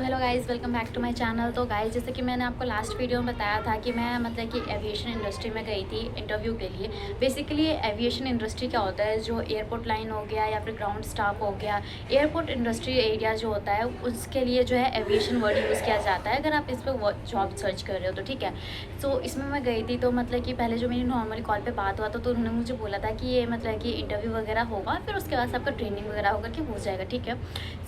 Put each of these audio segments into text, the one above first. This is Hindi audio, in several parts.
Hello guys, welcome back to my channel. तो गाइज़, जैसे कि मैंने आपको लास्ट वीडियो में बताया था कि मैं मतलब कि एविएशन इंडस्ट्री में गई थी इंटरव्यू के लिए। बेसिकली एविएशन इंडस्ट्री क्या होता है, जो एयरपोर्ट लाइन हो गया या फिर ग्राउंड स्टाफ हो गया, एयरपोर्ट इंडस्ट्री एरिया जो होता है उसके लिए जो है एविएशन वर्ड यूज़ किया जाता है अगर आप इस पर जॉब सर्च कर रहे हो तो। ठीक है, सो इसमें मैं गई थी तो मतलब कि पहले जो मेरी नॉर्मली कॉल पर बात हुआ था तो उन्होंने मुझे बोला था कि ये मतलब कि इंटरव्यू वगैरह होगा, फिर उसके बाद आपका ट्रेनिंग वगैरह होकर के हो जाएगा। ठीक है,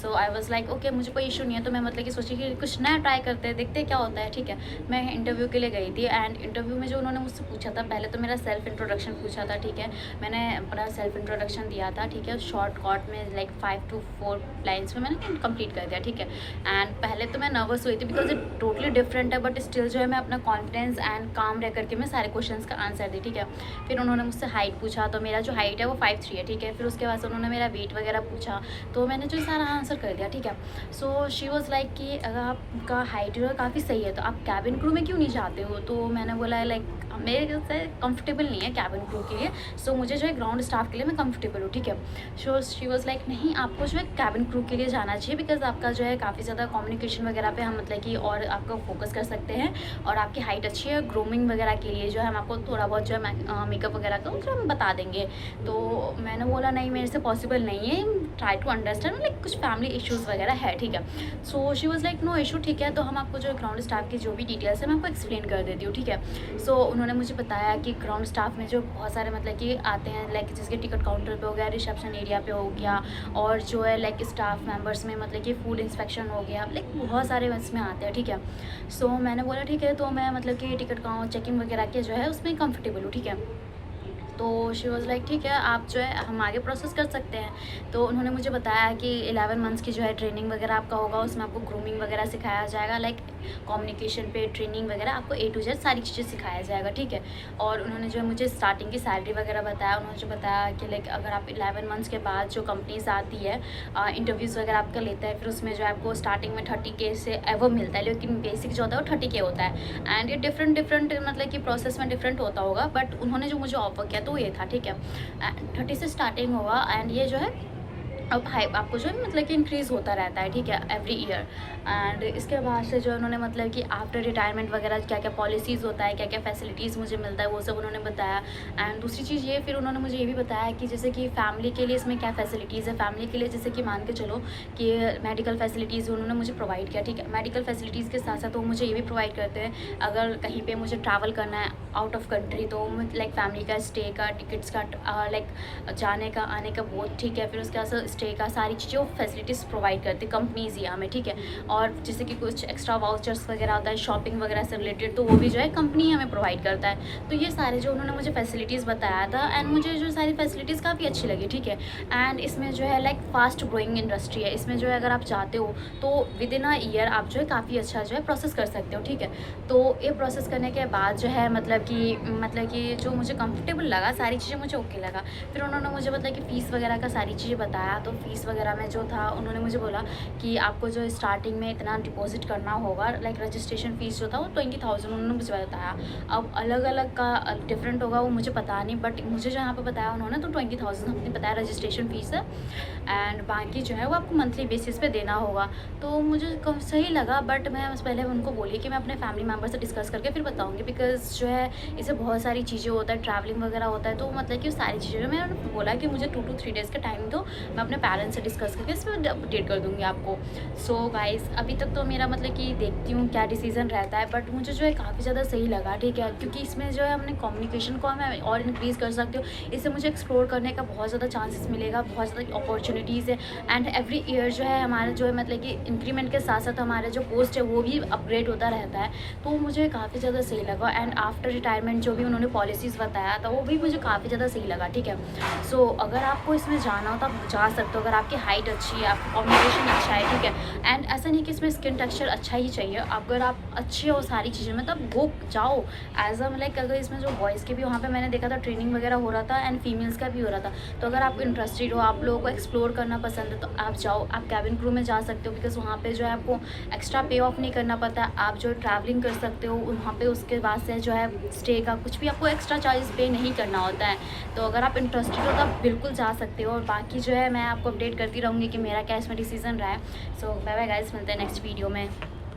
सो आई वॉज लाइक ओके, मुझे कोई इशू नहीं है। तो मैं मतलब कि सोची कि कुछ नया ट्राई करते हैं, देखते हैं क्या होता है। ठीक है, मैं इंटरव्यू के लिए गई थी एंड इंटरव्यू में जो उन्होंने मुझसे पूछा था, पहले तो मेरा सेल्फ इंट्रोडक्शन पूछा था। ठीक है, मैंने अपना सेल्फ इंट्रोडक्शन दिया था। ठीक है, शॉर्ट कॉट में लाइक 5 to 4 लाइन्स में मैंने कंप्लीट कर दिया। ठीक है, एंड पहले तो मैं नर्वस हुई थी बिकॉज इट टोटली डिफरेंट है, बट स्टिल जो है मैं अपना कॉन्फिडेंस एंड काम रह करके मैं सारे क्वेश्चन का आंसर दी। ठीक है, फिर उन्होंने मुझसे हाइट पूछा, तो मेरा जो हाइट है वो 5'3" है। ठीक है, फिर उसके बाद उन्होंने मेरा वेट वगैरह पूछा, तो मैंने जो सारा आंसर कर दिया। ठीक है, सो शी वॉज़ लाइक कि अगर आपका हाइट जो है काफ़ी सही है तो आप कैबिन क्रू में क्यों नहीं जाते हो। तो मैंने बोला लाइक मेरे से कंफर्टेबल नहीं है कैबिन क्रू के लिए, सो मुझे जो है ग्राउंड स्टाफ के लिए मैं कंफर्टेबल हूँ। ठीक है, सो शी वॉज़ लाइक नहीं, आपको जो है कैबिन क्रू के लिए जाना चाहिए बिकॉज आपका जो है काफ़ी ज़्यादा कम्युनिकेशन वगैरह पे हम मतलब कि और आपका फोकस कर सकते हैं, और आपकी हाइट अच्छी है। ग्रूमिंग वगैरह के लिए जो है हम आपको थोड़ा बहुत जो है मेकअप वगैरह का जो हम बता देंगे। तो मैंने बोला नहीं, मेरे से पॉसिबल नहीं है, ट्राई टू अंडरस्टैंड, लाइक कुछ फैमिली इश्यूज़ वगैरह है। ठीक है, so she was like no issue. ठीक है, तो हम आपको जो ग्राउंड स्टाफ की जो भी डिटेल्स है मैं आपको एक्सप्लेन कर देती हूँ। ठीक है, सो उन्होंने मुझे बताया कि ग्राउंड स्टाफ में जो बहुत सारे मतलब कि आते हैं, लाइक जिसके टिकट काउंटर पे हो गया, रिसेप्शन एरिया पे हो गया, और जो है लाइक स्टाफ मेंबर्स में मतलब कि फूड इंस्पेक्शन हो गया, लाइक बहुत सारे इसमें आते हैं। ठीक है, सो मैंने बोला ठीक है, तो मैं मतलब कि टिकट का चेकिंग वगैरह के जो है उसमें कंफर्टेबल हूँ। ठीक है, तो शी वॉज़ लाइक ठीक है, आप जो है हम आगे प्रोसेस कर सकते हैं। तो उन्होंने मुझे बताया कि 11 मंथ्स की जो है ट्रेनिंग वगैरह आपका होगा, उसमें आपको ग्रूमिंग वगैरह सिखाया जाएगा, लाइक कम्युनिकेशन पे ट्रेनिंग वगैरह, आपको A to Z सारी चीज़ें सिखाया जाएगा। ठीक है, और उन्होंने जो है मुझे स्टार्टिंग की सैलरी वगैरह बताया। उन्होंने जो बताया कि लाइक अगर आप 11 मंथ्स के बाद जो कंपनीज आती है, इंटरव्यूज़ वगैरह आपका लेता है, फिर उसमें जो है आपको स्टार्टिंग में 30K से एवर मिलता है, लेकिन बेसिक जो होता है वो 30K होता है। एंड ये डिफरेंट मतलब कि प्रोसेस में डिफरेंट होता होगा, बट उन्होंने जो मुझे ऑफर किया तो ये था। ठीक है, 30 से स्टार्टिंग होगा एंड ये जो है अब हाई आपको जो है मतलब कि इंक्रीज़ होता रहता है। ठीक है, एवरी ईयर। एंड इसके बाद से जो उन्होंने मतलब कि आफ्टर रिटायरमेंट वगैरह क्या क्या पॉलिसीज़ होता है, क्या क्या फैसिलिटीज़ मुझे मिलता है, वो सब उन्होंने बताया। एंड दूसरी चीज़ ये, फिर उन्होंने मुझे ये भी बताया कि जैसे कि फैमिली के लिए इसमें क्या फैसिलिटीज़ है। फैमिली के लिए जैसे कि मान के चलो कि मेडिकल फैसिलिटीज़ उन्होंने मुझे प्रोवाइड किया। ठीक है, मेडिकल फैसिलिटीज़ के साथ साथ वो मुझे ये भी प्रोवाइड करते हैं, अगर कहीं पर मुझे ट्रैवल करना है आउट ऑफ कंट्री, तो लाइक फैमिली का स्टे का, टिकट्स का, लाइक जाने का आने का बहुत। ठीक है, फिर उसके बाद स्टे का सारी चीज़ें फैसिलिटीज़ प्रोवाइड करती कंपनीज यहाँ में। ठीक है, और जैसे कि कुछ एक्स्ट्रा वाउचर्स वगैरह होता है शॉपिंग वगैरह से रिलेटेड, तो वो भी जो है कंपनी हमें प्रोवाइड करता है। तो ये सारे जो उन्होंने मुझे फैसिलिटीज़ बताया था, एंड मुझे जो सारी फैसिलिटीज़ काफ़ी अच्छी लगी। ठीक है, एंड इसमें जो है लाइक फास्ट ग्रोइंग इंडस्ट्री है, इसमें जो है अगर आप चाहते हो तो विद इन अ ईयर आप जो है काफ़ी अच्छा जो है प्रोसेस कर सकते हो। ठीक है, तो ये प्रोसेस करने के बाद जो है मतलब कि जो मुझे कंफर्टेबल लगा, सारी चीज़ें मुझे ओके लगा। फिर उन्होंने मुझे मतलब कि फ़ीस वगैरह का सारी चीज़ें बताया। तो फ़ीस वगैरह में जो था, उन्होंने मुझे बोला कि आपको जो स्टार्टिंग में इतना डिपॉजिट करना होगा, लाइक रजिस्ट्रेशन फ़ीस जो था वो 20,000 उन्होंने मुझे बताया। अब अलग अलग का डिफरेंट होगा वो मुझे पता नहीं, बट मुझे जो यहाँ पे बताया उन्होंने तो 20,000 हमने बताया रजिस्ट्रेशन फ़ीस है, एंड बाकी जो है वो आपको मंथली बेसिस पे देना होगा। तो मुझे सही लगा, बट मैं पहले उनको बोली कि मैं अपने फैमिली मेम्बर से डिस्कस करके फिर बताऊँगी, बिकॉज़ जो है इसे बहुत सारी चीज़ें होता है, ट्रैवलिंग वगैरह होता है, तो मतलब कि सारी चीज़ें मैंने बोला कि मुझे 2 to 3 डेज़ का टाइम दो, मैं अपने पेरेंट्स से डिस्कस करके इसमें अपडेट कर दूँगी आपको। सो गाइज़, अभी तक तो मेरा मतलब कि देखती हूँ क्या डिसीज़न रहता है, बट मुझे जो है काफ़ी ज़्यादा सही लगा। ठीक है, क्योंकि इसमें जो है हमने कम्युनिकेशन को मैं और इंक्रीज़ कर सकती हूँ, इससे मुझे एक्सप्लोर करने का बहुत ज़्यादा चांसेस मिलेगा, बहुत ज़्यादा अपॉर्चुनिटीज़ है। एंड एवरी ईयर जो है हमारा जो है मतलब कि इंक्रीमेंट के साथ साथ हमारा जो पोस्ट है वो भी अपग्रेड होता रहता है, तो मुझे काफ़ी ज़्यादा सही लगा। एंड आफ्टर रिटायरमेंट जो भी उन्होंने पॉलिसीज़ बताया था वो भी मुझे काफ़ी ज़्यादा सही लगा। ठीक है, सो अगर आपको इसमें जाना हो तो आप जा सकते हो, अगर आपकी हाइट अच्छी है, आपका कम्युनिकेशन अच्छा है। ठीक है, एंड ऐसा नहीं कि इसमें स्किन टेक्सचर अच्छा ही चाहिए, अगर आप अच्छे हो सारी चीज़ें में तब वो जाओ एज अ लाइक, अगर इसमें जो बॉयज़ के भी वहाँ पे मैंने देखा था ट्रेनिंग वगैरह हो रहा था, एंड फीमेल्स का भी हो रहा था। तो अगर आप इंटरेस्टेड हो, आप लोगों को एक्सप्लोर करना पसंद है, तो आप जाओ, आप कैबिन क्रू में जा सकते हो, बिकॉज़ वहाँ पे जो है आपको एक्स्ट्रा पे ऑफ नहीं करना पड़ता, आप जो ट्रैवलिंग कर सकते हो वहाँ पे। उसके बाद से जो है स्टे का कुछ भी आपको एक्स्ट्रा चार्जेस पे नहीं करना होता है। तो अगर आप इंटरेस्टेड हो तो आप बिल्कुल जा सकते हो। और बाकी जो है मैं आपको अपडेट करती रहूँगी कि मेरा क्या इसमें डिसीजन रहा है। सो बाय बाय गाइस, मिलते हैं नेक्स्ट वीडियो में।